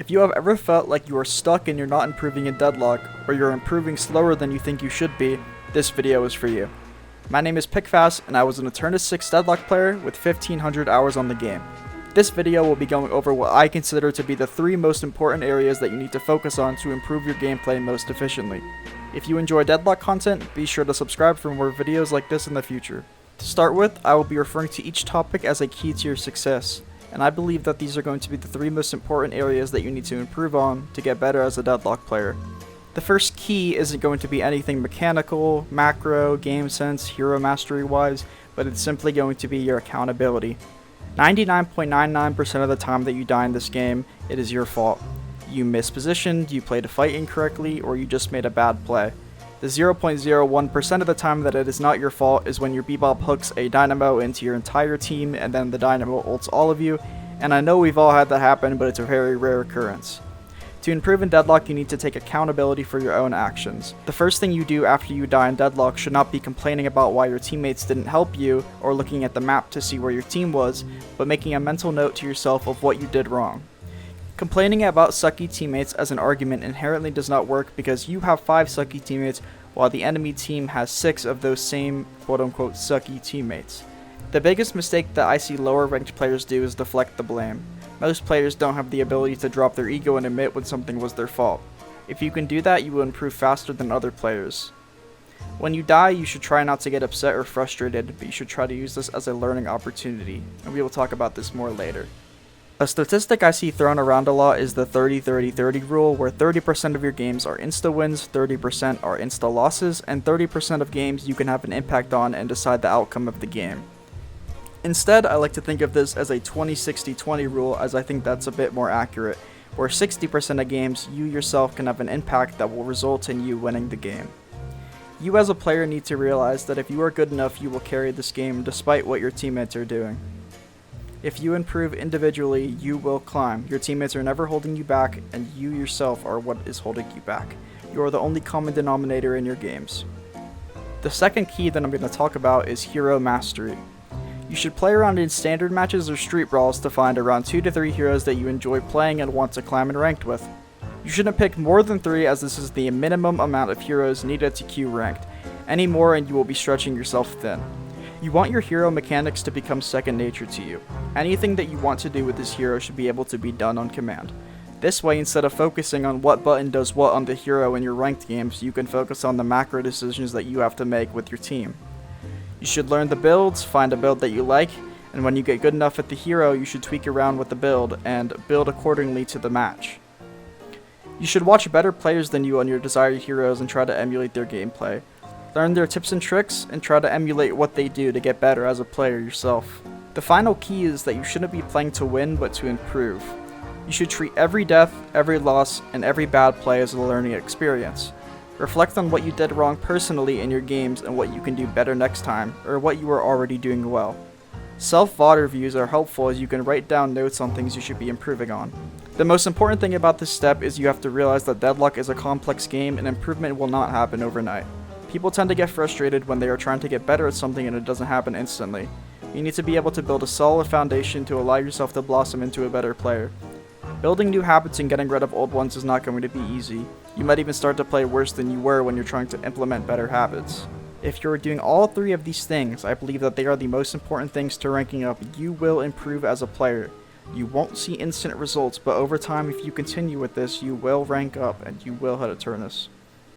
If you have ever felt like you are stuck and you're not improving in Deadlock, or you're improving slower than you think you should be, this video is for you. My name is Pickfast, and I was an Eternus 6 Deadlock player with 1500 hours on the game. This video will be going over what I consider to be the 3 most important areas that you need to focus on to improve your gameplay most efficiently. If you enjoy Deadlock content, be sure to subscribe for more videos like this in the future. To start with, I will be referring to each topic as a key to your success, and I believe that these are going to be the 3 most important areas that you need to improve on to get better as a Deadlock player. The first key isn't going to be anything mechanical, macro, game sense, hero mastery wise, but it's simply going to be your accountability. 99.99% of the time that you die in this game, it is your fault. You mispositioned, you played a fight incorrectly, or you just made a bad play. The 0.01% of the time that it is not your fault is when your Bebop hooks a dynamo into your entire team and then the dynamo ults all of you, and I know we've all had that happen, but it's a very rare occurrence. To improve in Deadlock, you need to take accountability for your own actions. The first thing you do after you die in Deadlock should not be complaining about why your teammates didn't help you or looking at the map to see where your team was, but making a mental note to yourself of what you did wrong. Complaining about sucky teammates as an argument inherently does not work because you have 5 sucky teammates while the enemy team has 6 of those same quote-unquote sucky teammates. The biggest mistake that I see lower ranked players do is deflect the blame. Most players don't have the ability to drop their ego and admit when something was their fault. If you can do that, you will improve faster than other players. When you die, you should try not to get upset or frustrated, but you should try to use this as a learning opportunity, and we will talk about this more later. A statistic I see thrown around a lot is the 30-30-30 rule, where 30% of your games are insta-wins, 30% are insta-losses, and 30% of games you can have an impact on and decide the outcome of the game. Instead, I like to think of this as a 20-60-20 rule, as I think that's a bit more accurate, where 60% of games you yourself can have an impact that will result in you winning the game. You as a player need to realize that if you are good enough, you will carry this game despite what your teammates are doing. If you improve individually, you will climb. Your teammates are never holding you back, and you yourself are what is holding you back. You are the only common denominator in your games. The second key that I'm going to talk about is hero mastery. You should play around in standard matches or street brawls to find around 2 to 3 heroes that you enjoy playing and want to climb in ranked with. You shouldn't pick more than 3, as this is the minimum amount of heroes needed to queue ranked. Any more and you will be stretching yourself thin. You want your hero mechanics to become second nature to you. Anything that you want to do with this hero should be able to be done on command. This way, instead of focusing on what button does what on the hero in your ranked games, you can focus on the macro decisions that you have to make with your team. You should learn the builds, find a build that you like, and when you get good enough at the hero, you should tweak around with the build and build accordingly to the match. You should watch better players than you on your desired heroes and try to emulate their gameplay. Learn their tips and tricks, and try to emulate what they do to get better as a player yourself. The final key is that you shouldn't be playing to win, but to improve. You should treat every death, every loss, and every bad play as a learning experience. Reflect on what you did wrong personally in your games and what you can do better next time, or what you are already doing well. Self-VOD reviews are helpful as you can write down notes on things you should be improving on. The most important thing about this step is you have to realize that Deadlock is a complex game and improvement will not happen overnight. People tend to get frustrated when they are trying to get better at something and it doesn't happen instantly. You need to be able to build a solid foundation to allow yourself to blossom into a better player. Building new habits and getting rid of old ones is not going to be easy. You might even start to play worse than you were when you're trying to implement better habits. If you're doing all 3 of these things, I believe that they are the most important things to ranking up. You will improve as a player. You won't see instant results, but over time, if you continue with this, you will rank up and you will hit Eternus.